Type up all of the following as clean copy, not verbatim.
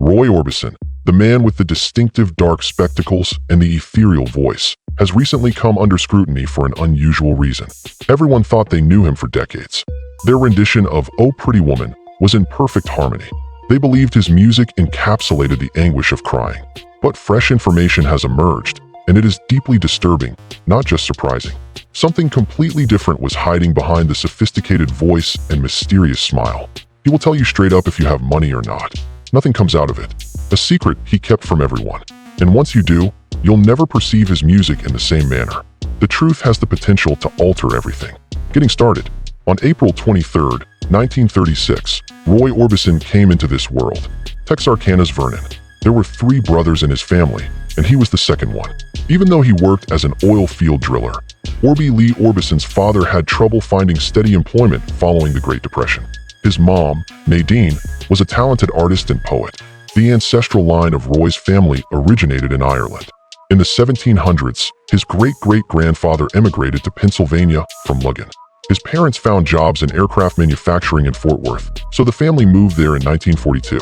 Roy Orbison, the man with the distinctive dark spectacles and the ethereal voice, has recently come under scrutiny for an unusual reason. Everyone thought they knew him for decades. Their rendition of "Oh Pretty Woman" was in perfect harmony. They believed his music encapsulated the anguish of crying. But fresh information has emerged, and it is deeply disturbing, not just surprising. Something completely different was hiding behind the sophisticated voice and mysterious smile. He will tell you straight up if you have money or not. Nothing comes out of it. A secret he kept from everyone. And once you do, you'll never perceive his music in the same manner. The truth has the potential to alter everything. Getting started. On April 23, 1936, Roy Orbison came into this world. Texarkana's Vernon. There were 3 brothers in his family, and he was the second one. Even though he worked as an oil field driller, Orby Lee Orbison's father had trouble finding steady employment following the Great Depression. His mom, Nadine, was a talented artist and poet. The ancestral line of Roy's family originated in Ireland. In the 1700s, his great-great-grandfather emigrated to Pennsylvania from Lugan. His parents found jobs in aircraft manufacturing in Fort Worth, so the family moved there in 1942.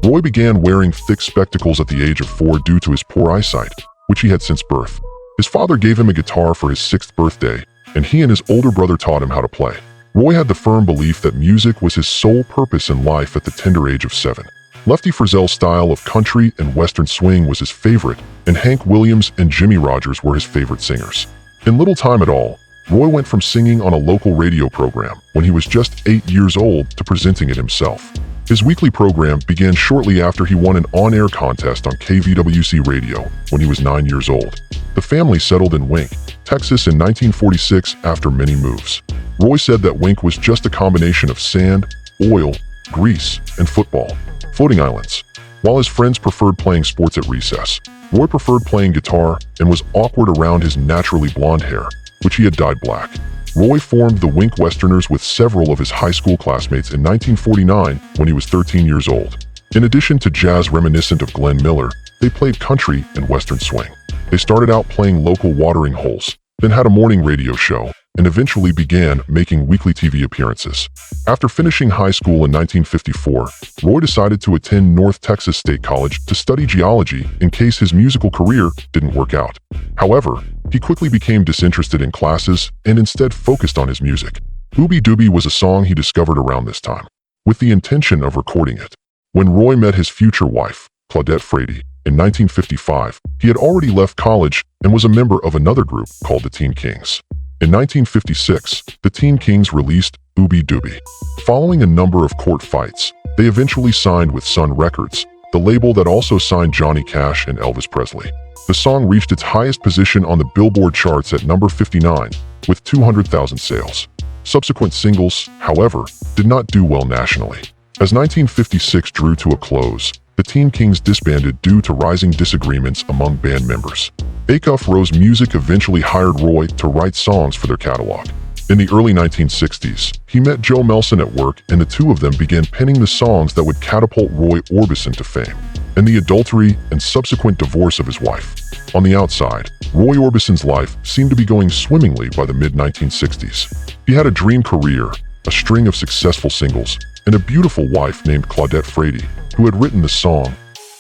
Roy began wearing thick spectacles at the age of 4 due to his poor eyesight, which he had since birth. His father gave him a guitar for his 6th birthday, and he and his older brother taught him how to play. Roy had the firm belief that music was his sole purpose in life at the tender age of 7. Lefty Frizzell's style of country and western swing was his favorite, and Hank Williams and Jimmy Rogers were his favorite singers. In little time at all, Roy went from singing on a local radio program when he was just 8 years old to presenting it himself. His weekly program began shortly after he won an on-air contest on KVWC radio when he was 9 years old. The family settled in Wink, Texas in 1946 after many moves. Roy said that Wink was just a combination of sand, oil, grease, and football. Floating islands. While his friends preferred playing sports at recess, Roy preferred playing guitar and was awkward around his naturally blonde hair, which he had dyed black. Roy formed the Wink Westerners with several of his high school classmates in 1949 when he was 13 years old. In addition to jazz reminiscent of Glenn Miller, they played country and western swing. They started out playing local watering holes, then had a morning radio show, and eventually began making weekly TV appearances. After finishing high school in 1954, Roy decided to attend North Texas State College to study geology in case his musical career didn't work out. However, he quickly became disinterested in classes and instead focused on his music. Ooby Dooby was a song he discovered around this time, with the intention of recording it. When Roy met his future wife, Claudette Frady, in 1955, he had already left college and was a member of another group called the Teen Kings. In 1956, the Teen Kings released Ooby Dooby. Following a number of court fights, they eventually signed with Sun Records, the label that also signed Johnny Cash and Elvis Presley. The song reached its highest position on the Billboard charts at number 59, with 200,000 sales. Subsequent singles, however, did not do well nationally. As 1956 drew to a close, the Teen Kings disbanded due to rising disagreements among band members. Acuff Rose Music eventually hired Roy to write songs for their catalog. In the early 1960s, he met Joe Melson at work and the two of them began penning the songs that would catapult Roy Orbison to fame, and the adultery and subsequent divorce of his wife. On the outside, Roy Orbison's life seemed to be going swimmingly by the mid-1960s. He had a dream career, a string of successful singles, and a beautiful wife named Claudette Frady, who had written the song,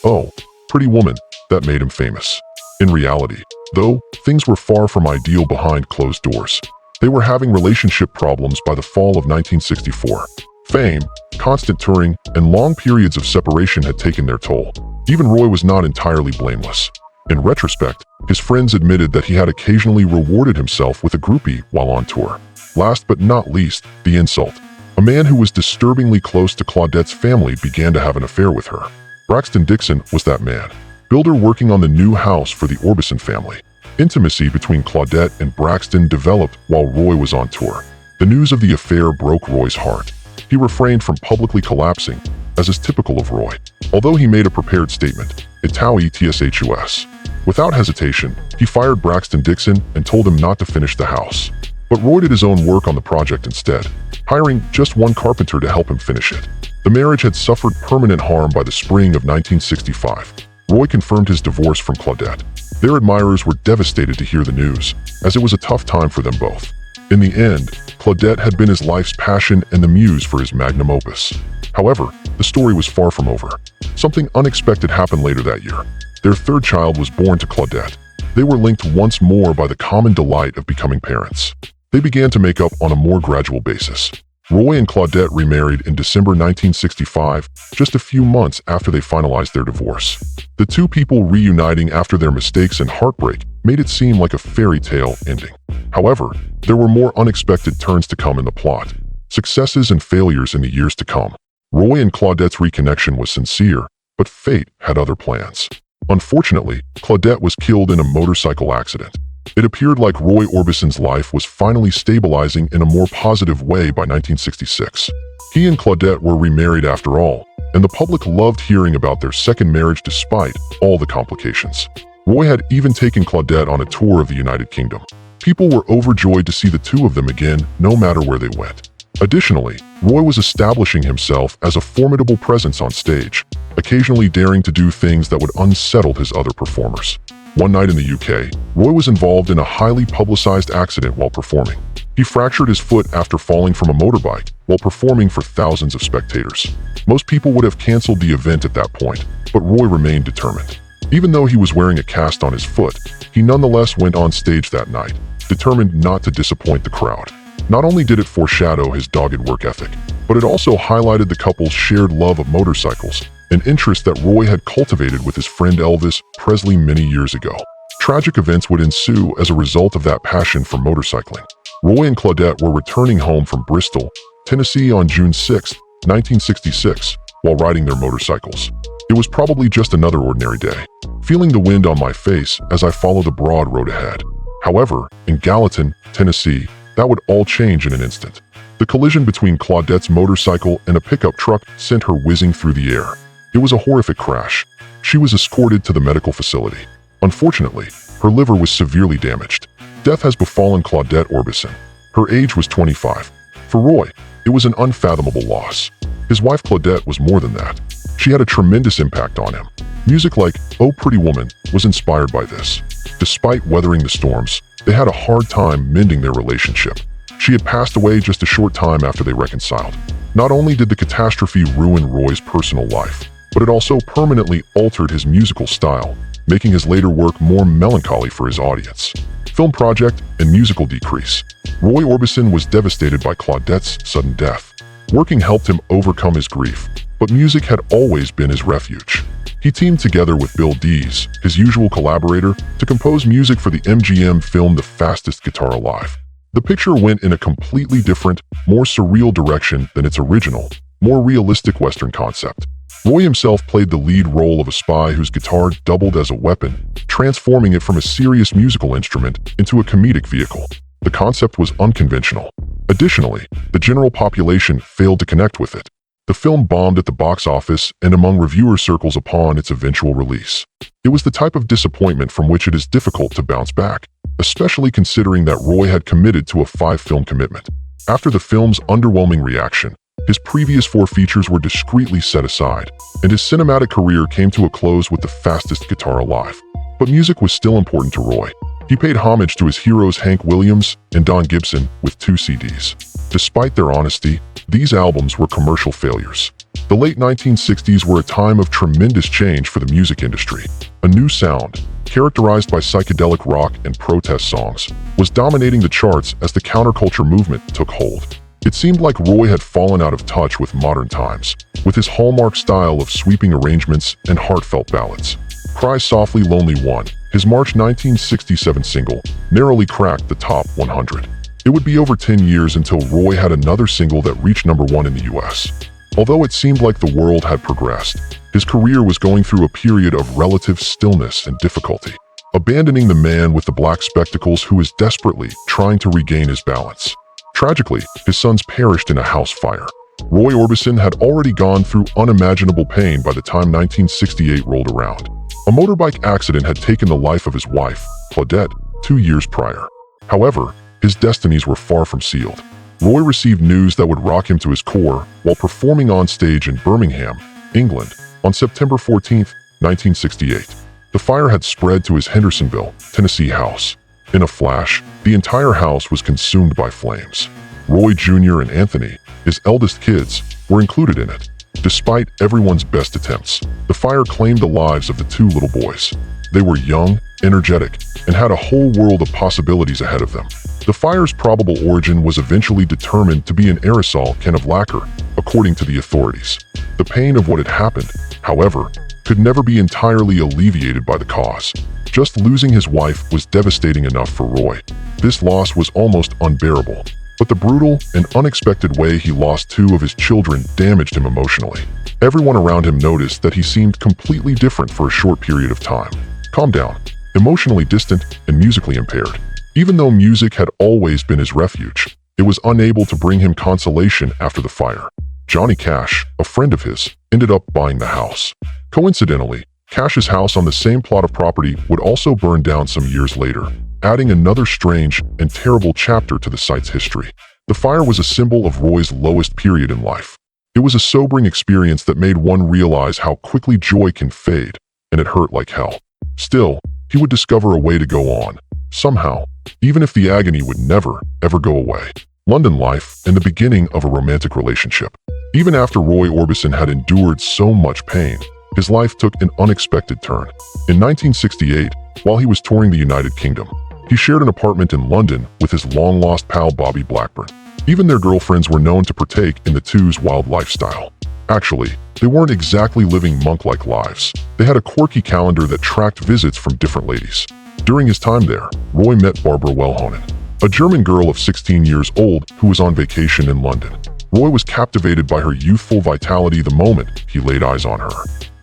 "Oh, Pretty Woman," that made him famous. In reality, though, things were far from ideal behind closed doors. They were having relationship problems by the fall of 1964. Fame, constant touring, and long periods of separation had taken their toll. Even Roy was not entirely blameless. In retrospect, his friends admitted that he had occasionally rewarded himself with a groupie while on tour. Last but not least, the insult. A man who was disturbingly close to Claudette's family began to have an affair with her. Braxton Dixon was that man, builder working on the new house for the Orbison family. Intimacy between Claudette and Braxton developed while Roy was on tour. The news of the affair broke Roy's heart. He refrained from publicly collapsing, as is typical of Roy, although he made a prepared statement, Itaui TSHUS. Without hesitation, he fired Braxton Dixon and told him not to finish the house. But Roy did his own work on the project instead, hiring just one carpenter to help him finish it. The marriage had suffered permanent harm by the spring of 1965. Roy confirmed his divorce from Claudette. Their admirers were devastated to hear the news, as it was a tough time for them both. In the end, Claudette had been his life's passion and the muse for his magnum opus. However, the story was far from over. Something unexpected happened later that year. Their third child was born to Claudette. They were linked once more by the common delight of becoming parents. They began to make up on a more gradual basis. Roy and Claudette remarried in December 1965, just a few months after they finalized their divorce. The two people reuniting after their mistakes and heartbreak made it seem like a fairy tale ending. However, there were more unexpected turns to come in the plot, successes and failures in the years to come. Roy and Claudette's reconnection was sincere, but fate had other plans. Unfortunately, Claudette was killed in a motorcycle accident. It appeared like Roy Orbison's life was finally stabilizing in a more positive way by 1966. He and Claudette were remarried after all, and the public loved hearing about their second marriage despite all the complications. Roy had even taken Claudette on a tour of the United Kingdom. People were overjoyed to see the two of them again, no matter where they went. Additionally, Roy was establishing himself as a formidable presence on stage, occasionally daring to do things that would unsettle his other performers. One night in the UK, Roy was involved in a highly publicized accident while performing. He fractured his foot after falling from a motorbike while performing for thousands of spectators. Most people would have canceled the event at that point, but Roy remained determined. Even though he was wearing a cast on his foot, he nonetheless went on stage that night, determined not to disappoint the crowd. Not only did it foreshadow his dogged work ethic, but it also highlighted the couple's shared love of motorcycles, an interest that Roy had cultivated with his friend Elvis Presley many years ago. Tragic events would ensue as a result of that passion for motorcycling. Roy and Claudette were returning home from Bristol, Tennessee on June 6, 1966, while riding their motorcycles. It was probably just another ordinary day, feeling the wind on my face as I followed the broad road ahead. However, in Gallatin, Tennessee, that would all change in an instant. The collision between Claudette's motorcycle and a pickup truck sent her whizzing through the air. It was a horrific crash. She was escorted to the medical facility. Unfortunately, her liver was severely damaged. Death has befallen Claudette Orbison. Her age was 25. For Roy, it was an unfathomable loss. His wife Claudette was more than that. She had a tremendous impact on him. Music like "Oh Pretty Woman" was inspired by this. Despite weathering the storms, they had a hard time mending their relationship. She had passed away just a short time after they reconciled. Not only did the catastrophe ruin Roy's personal life, but it also permanently altered his musical style, making his later work more melancholy for his audience. Film project and musical decrease. Roy Orbison was devastated by Claudette's sudden death. Working helped him overcome his grief, but music had always been his refuge. He teamed together with Bill Dees, his usual collaborator, to compose music for the MGM film The Fastest Guitar Alive. The picture went in a completely different, more surreal direction than its original, more realistic Western concept. Roy himself played the lead role of a spy whose guitar doubled as a weapon, transforming it from a serious musical instrument into a comedic vehicle. The concept was unconventional. Additionally, the general population failed to connect with it. The film bombed at the box office and among reviewer circles upon its eventual release. It was the type of disappointment from which it is difficult to bounce back, especially considering that Roy had committed to a 5-film commitment. After the film's underwhelming reaction, his previous 4 features were discreetly set aside, and his cinematic career came to a close with The Fastest Guitar Alive. But music was still important to Roy. He paid homage to his heroes Hank Williams and Don Gibson with 2 CDs. Despite their honesty, these albums were commercial failures. The late 1960s were a time of tremendous change for the music industry. A new sound, characterized by psychedelic rock and protest songs, was dominating the charts as the counterculture movement took hold. It seemed like Roy had fallen out of touch with modern times, with his hallmark style of sweeping arrangements and heartfelt ballads. Cry Softly Lonely One, his March 1967 single, narrowly cracked the top 100. It would be over 10 years until Roy had another single that reached #1 in the US. Although it seemed like the world had progressed, his career was going through a period of relative stillness and difficulty, abandoning the man with the black spectacles who was desperately trying to regain his balance. Tragically, his sons perished in a house fire. Roy Orbison had already gone through unimaginable pain by the time 1968 rolled around. A motorbike accident had taken the life of his wife, Claudette, 2 years prior. However, his destinies were far from sealed. Roy received news that would rock him to his core while performing on stage in Birmingham, England, on September 14, 1968. The fire had spread to his Hendersonville, Tennessee house. In a flash, the entire house was consumed by flames. Roy Jr. and Anthony, his eldest kids, were included in it. Despite everyone's best attempts, the fire claimed the lives of the two little boys. They were young, energetic, and had a whole world of possibilities ahead of them. The fire's probable origin was eventually determined to be an aerosol can of lacquer, according to the authorities. The pain of what had happened, however, could never be entirely alleviated by the cause. Just losing his wife was devastating enough for Roy. This loss was almost unbearable, but the brutal and unexpected way he lost two of his children damaged him emotionally. Everyone around him noticed that he seemed completely different for a short period of time. Calm down, emotionally distant, and musically impaired. Even though music had always been his refuge, it was unable to bring him consolation after the fire. Johnny Cash, a friend of his, ended up buying the house. Coincidentally, Cash's house on the same plot of property would also burn down some years later, adding another strange and terrible chapter to the site's history. The fire was a symbol of Roy's lowest period in life. It was a sobering experience that made one realize how quickly joy can fade, and it hurt like hell. Still, he would discover a way to go on, somehow, even if the agony would never, ever go away. London life and the beginning of a romantic relationship. Even after Roy Orbison had endured so much pain, his life took an unexpected turn. In 1968, while he was touring the United Kingdom, he shared an apartment in London with his long-lost pal Bobby Blackburn. Even their girlfriends were known to partake in the two's wild lifestyle. Actually, they weren't exactly living monk-like lives. They had a quirky calendar that tracked visits from different ladies. During his time there, Roy met Barbara Wellhonen, a German girl of 16 years old who was on vacation in London. Roy was captivated by her youthful vitality the moment he laid eyes on her.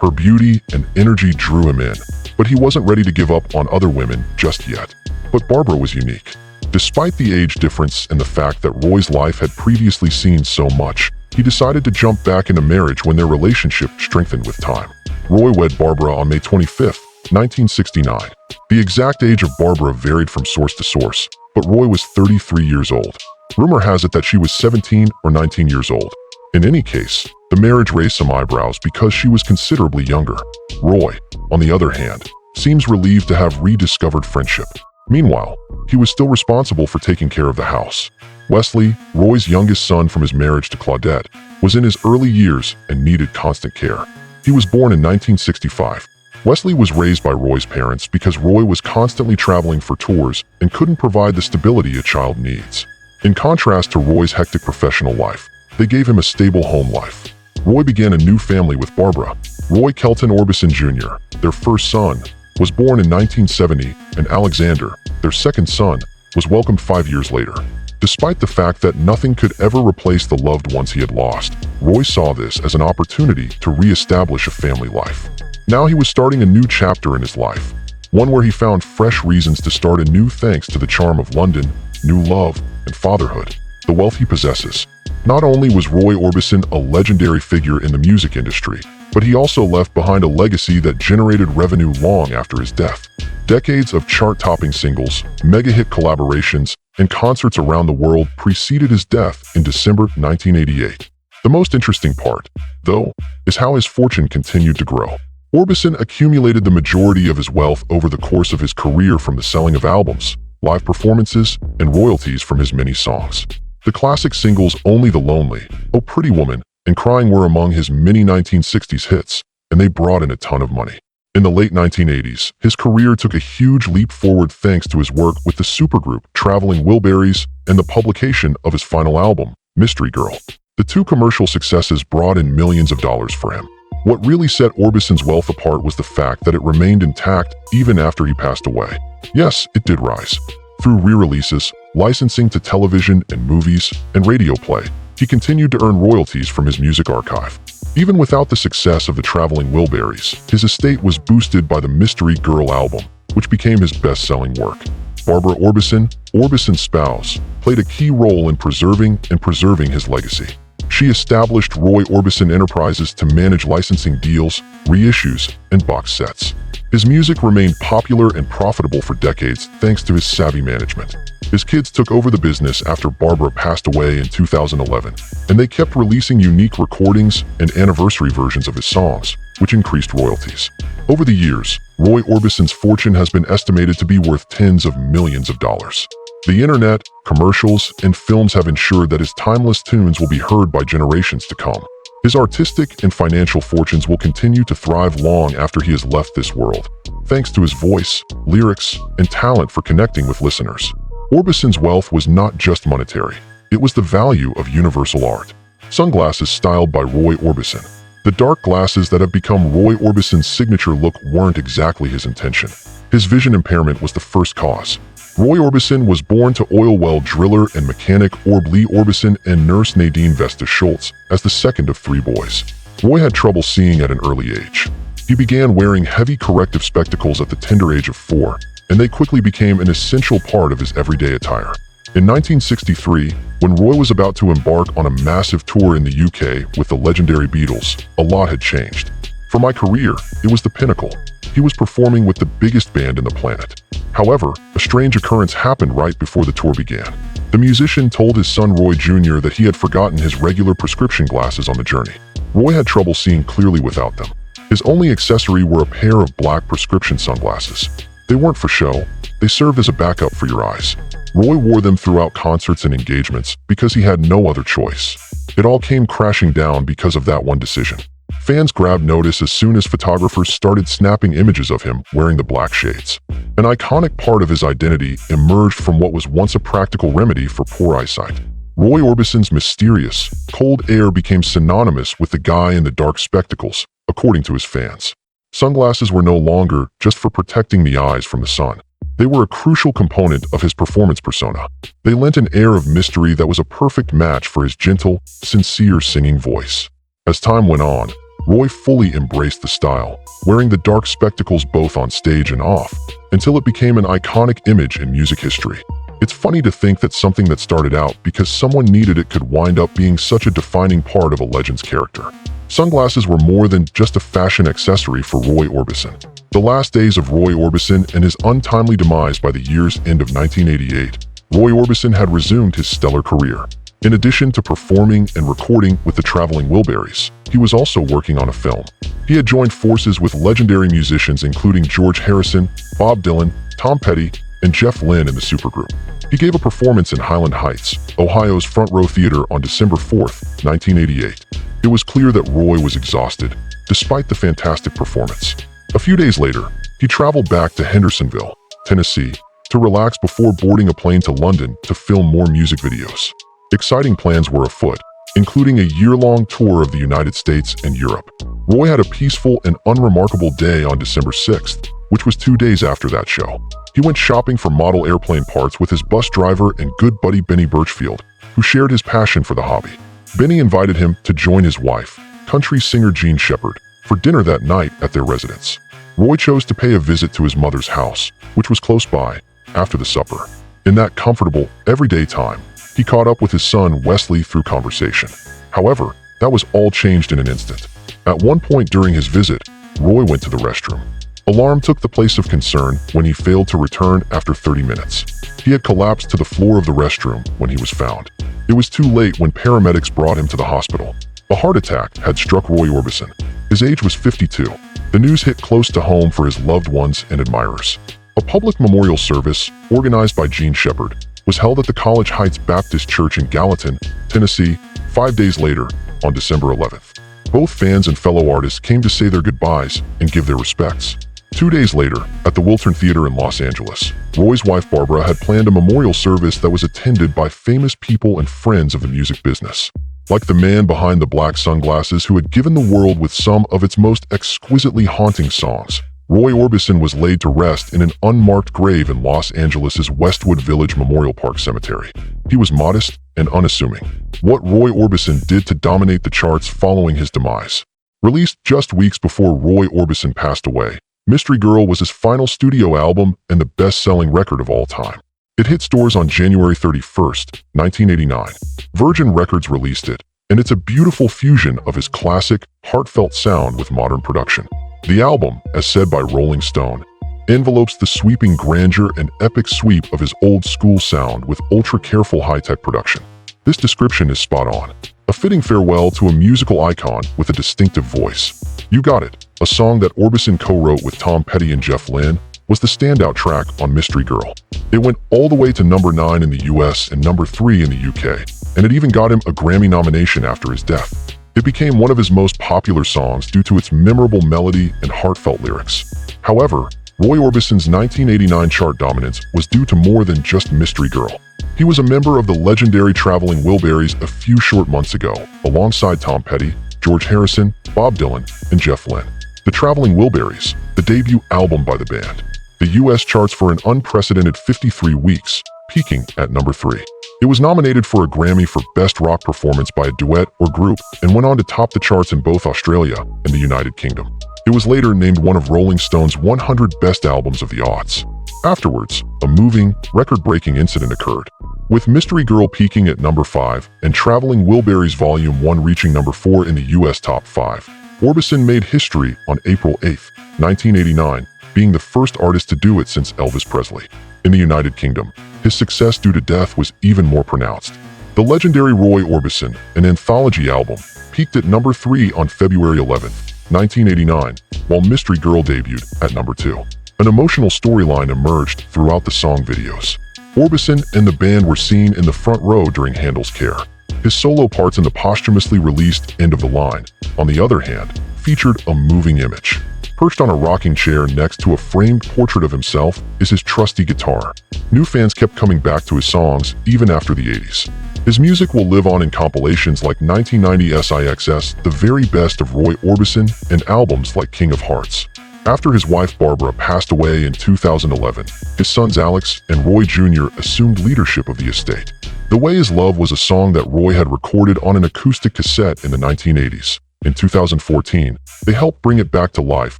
Her beauty and energy drew him in, but he wasn't ready to give up on other women just yet. But Barbara was unique. Despite the age difference and the fact that Roy's life had previously seen so much, he decided to jump back into marriage when their relationship strengthened with time. Roy wed Barbara on May 25, 1969. The exact age of Barbara varied from source to source, but Roy was 33 years old. Rumor has it that she was 17 or 19 years old. In any case, the marriage raised some eyebrows because she was considerably younger. Roy, on the other hand, seems relieved to have rediscovered friendship. Meanwhile, he was still responsible for taking care of the house. Wesley, Roy's youngest son from his marriage to Claudette, was in his early years and needed constant care. He was born in 1965. Wesley was raised by Roy's parents because Roy was constantly traveling for tours and couldn't provide the stability a child needs. In contrast to Roy's hectic professional life, they gave him a stable home life. Roy began a new family with Barbara. Roy Kelton Orbison Jr., their first son, was born in 1970, and Alexander, their second son, was welcomed 5 years later. Despite the fact that nothing could ever replace the loved ones he had lost, Roy saw this as an opportunity to re-establish a family life. Now he was starting a new chapter in his life, one where he found fresh reasons to start anew thanks to the charm of London, new love, and fatherhood. The wealth he possesses. Not only was Roy Orbison a legendary figure in the music industry, but he also left behind a legacy that generated revenue long after his death. Decades of chart-topping singles, mega-hit collaborations, and concerts around the world preceded his death in December 1988. The most interesting part, though, is how his fortune continued to grow. Orbison accumulated the majority of his wealth over the course of his career from the selling of albums, live performances, and royalties from his many songs. The classic singles Only the Lonely, Oh Pretty Woman, and Crying were among his many 1960s hits, and they brought in a ton of money. In the late 1980s, his career took a huge leap forward thanks to his work with the supergroup Traveling Wilburys and the publication of his final album, Mystery Girl. The two commercial successes brought in millions of dollars for him. What really set Orbison's wealth apart was the fact that it remained intact even after he passed away. Yes, it did rise. Through re-releases, licensing to television and movies, and radio play, he continued to earn royalties from his music archive. Even without the success of the Traveling Wilburys, his estate was boosted by the Mystery Girl album, which became his best-selling work. Barbara Orbison, Orbison's spouse, played a key role in preserving his legacy. She established Roy Orbison Enterprises to manage licensing deals, reissues, and box sets. His music remained popular and profitable for decades thanks to his savvy management. His kids took over the business after Barbara passed away in 2011, and they kept releasing unique recordings and anniversary versions of his songs, which increased royalties. Over the years, Roy Orbison's fortune has been estimated to be worth tens of millions of dollars. The internet, commercials, and films have ensured that his timeless tunes will be heard by generations to come. His artistic and financial fortunes will continue to thrive long after he has left this world, thanks to his voice, lyrics, and talent for connecting with listeners. Orbison's wealth was not just monetary. It was the value of universal art. Sunglasses styled by Roy Orbison. The dark glasses that have become Roy Orbison's signature look weren't exactly his intention. His vision impairment was the first cause. Roy Orbison was born to oil well driller and mechanic Orb Lee Orbison and nurse Nadine Vesta Schultz as the second of 3 boys. Roy had trouble seeing at an early age. He began wearing heavy corrective spectacles at the tender age of 4, and they quickly became an essential part of his everyday attire. In 1963, when Roy was about to embark on a massive tour in the UK with the legendary Beatles, a lot had changed. For my career, it was the pinnacle. He was performing with the biggest band in the planet. However, a strange occurrence happened right before the tour began. The musician told his son Roy Jr. that he had forgotten his regular prescription glasses on the journey. Roy had trouble seeing clearly without them. His only accessory were a pair of black prescription sunglasses. They weren't for show, they served as a backup for your eyes. Roy wore them throughout concerts and engagements because he had no other choice. It all came crashing down because of that one decision. Fans grabbed notice as soon as photographers started snapping images of him wearing the black shades. An iconic part of his identity emerged from what was once a practical remedy for poor eyesight. Roy Orbison's mysterious, cold air became synonymous with the guy in the dark spectacles, according to his fans. Sunglasses were no longer just for protecting the eyes from the sun. They were a crucial component of his performance persona. They lent an air of mystery that was a perfect match for his gentle, sincere singing voice. As time went on, Roy fully embraced the style, wearing the dark spectacles both on stage and off, until it became an iconic image in music history. It's funny to think that something that started out because someone needed it could wind up being such a defining part of a legend's character. Sunglasses were more than just a fashion accessory for Roy Orbison. The last days of Roy Orbison and his untimely demise by the year's end of 1988, Roy Orbison had resumed his stellar career. In addition to performing and recording with the Traveling Wilburys, he was also working on a film. He had joined forces with legendary musicians including George Harrison, Bob Dylan, Tom Petty, and Jeff Lynne in the supergroup. He gave a performance in Highland Heights, Ohio's Front Row Theater on December 4, 1988. It was clear that Roy was exhausted, despite the fantastic performance. A few days later, he traveled back to Hendersonville, Tennessee, to relax before boarding a plane to London to film more music videos. Exciting plans were afoot, including a year-long tour of the United States and Europe. Roy had a peaceful and unremarkable day on December 6th, which was 2 days after that show. He went shopping for model airplane parts with his bus driver and good buddy Benny Birchfield, who shared his passion for the hobby. Benny invited him to join his wife, country singer Jean Shepard, for dinner that night at their residence. Roy chose to pay a visit to his mother's house, which was close by, after the supper. In that comfortable, everyday time, he caught up with his son Wesley through conversation. However, that was all changed in an instant. At one point during his visit, Roy went to the restroom. Alarm took the place of concern when he failed to return after 30 minutes. He had collapsed to the floor of the restroom when he was found. It was too late when paramedics brought him to the hospital. A heart attack had struck Roy Orbison. His age was 52. The news hit close to home for his loved ones and admirers. A public memorial service, organized by Jean Shepard, was held at the College Heights Baptist Church in Gallatin, Tennessee, 5 days later, on December 11th. Both fans and fellow artists came to say their goodbyes and give their respects. 2 days later, at the Wiltern Theater in Los Angeles, Roy's wife Barbara had planned a memorial service that was attended by famous people and friends of the music business. Like the man behind the black sunglasses who had given the world with some of its most exquisitely haunting songs, Roy Orbison was laid to rest in an unmarked grave in Los Angeles' Westwood Village Memorial Park Cemetery. He was modest and unassuming. What Roy Orbison did to dominate the charts following his demise. Released just weeks before Roy Orbison passed away, Mystery Girl was his final studio album and the best-selling record of all time. It hit stores on January 31st, 1989. Virgin Records released it, and it's a beautiful fusion of his classic, heartfelt sound with modern production. The album, as said by Rolling Stone, envelopes the sweeping grandeur and epic sweep of his old-school sound with ultra-careful high-tech production. This description is spot on. A fitting farewell to a musical icon with a distinctive voice. You Got It, a song that Orbison co-wrote with Tom Petty and Jeff Lynne, was the standout track on Mystery Girl. It went all the way to number 9 in the US and number 3 in the UK, and it even got him a Grammy nomination after his death. It became one of his most popular songs due to its memorable melody and heartfelt lyrics. However, Roy Orbison's 1989 chart dominance was due to more than just Mystery Girl. He was a member of the legendary Traveling Wilburys a few short months ago, alongside Tom Petty, George Harrison, Bob Dylan, and Jeff Lynne. The Traveling Wilburys, the debut album by the band, the U.S. charts for an unprecedented 53 weeks, peaking at number 3. It was nominated for a Grammy for Best Rock Performance by a Duet or Group and went on to top the charts in both Australia and the United Kingdom. It was later named one of Rolling Stone's 100 Best Albums of the Aughts. Afterwards, a moving, record-breaking incident occurred, with Mystery Girl peaking at number 5 and Traveling Wilburys Volume 1 reaching number 4 in the U.S. Top 5. Orbison made history on April 8, 1989, being the first artist to do it since Elvis Presley. In the United Kingdom, his success due to death was even more pronounced. The legendary Roy Orbison, an anthology album, peaked at number 3 on February 11, 1989, while Mystery Girl debuted at number 2. An emotional storyline emerged throughout the song videos. Orbison and the band were seen in the front row during Handel's Care. His solo parts in the posthumously released End of the Line, on the other hand, featured a moving image. Perched on a rocking chair next to a framed portrait of himself is his trusty guitar. New fans kept coming back to his songs even after the 80s. His music will live on in compilations like 1990 SIXS, The Very Best of Roy Orbison, and albums like King of Hearts. After his wife Barbara passed away in 2011, his sons Alex and Roy Jr. assumed leadership of the estate. The Way Is Love was a song that Roy had recorded on an acoustic cassette in the 1980s. In 2014, they helped bring it back to life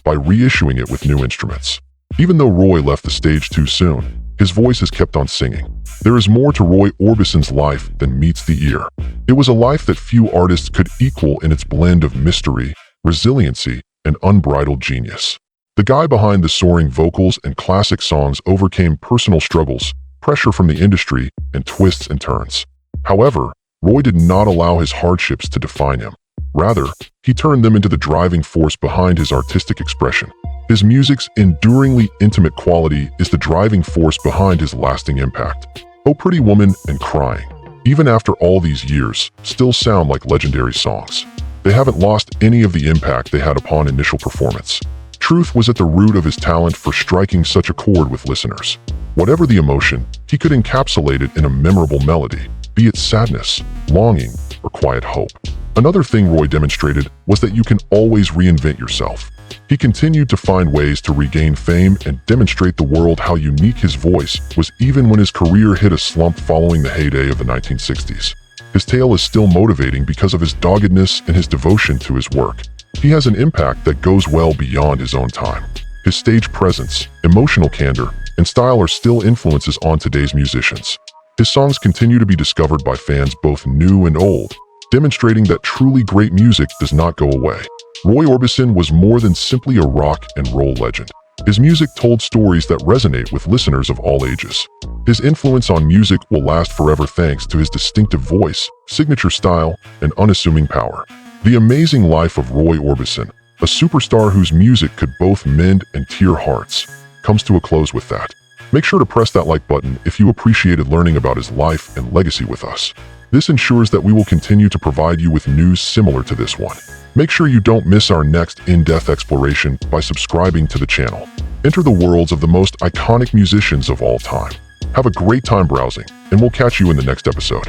by reissuing it with new instruments. Even though Roy left the stage too soon, his voice has kept on singing. There is more to Roy Orbison's life than meets the ear. It was a life that few artists could equal in its blend of mystery, resiliency, and unbridled genius. The guy behind the soaring vocals and classic songs overcame personal struggles, pressure from the industry, and twists and turns. However, Roy did not allow his hardships to define him. Rather, he turned them into the driving force behind his artistic expression. His music's enduringly intimate quality is the driving force behind his lasting impact. Oh Pretty Woman and Crying, even after all these years, still sound like legendary songs. They haven't lost any of the impact they had upon initial performance. Truth was at the root of his talent for striking such a chord with listeners. Whatever the emotion, he could encapsulate it in a memorable melody, be it sadness, longing, or quiet hope. Another thing Roy demonstrated was that you can always reinvent yourself. He continued to find ways to regain fame and demonstrate the world how unique his voice was even when his career hit a slump following the heyday of the 1960s. His tale is still motivating because of his doggedness and his devotion to his work. He has an impact that goes well beyond his own time. His stage presence, emotional candor, and style are still influences on today's musicians. His songs continue to be discovered by fans both new and old, demonstrating that truly great music does not go away. Roy Orbison was more than simply a rock and roll legend. His music told stories that resonate with listeners of all ages. His influence on music will last forever thanks to his distinctive voice, signature style, and unassuming power. The Amazing Life of Roy Orbison, a superstar whose music could both mend and tear hearts, comes to a close with that. Make sure to press that like button if you appreciated learning about his life and legacy with us. This ensures that we will continue to provide you with news similar to this one. Make sure you don't miss our next in-depth exploration by subscribing to the channel. Enter the worlds of the most iconic musicians of all time. Have a great time browsing, and we'll catch you in the next episode.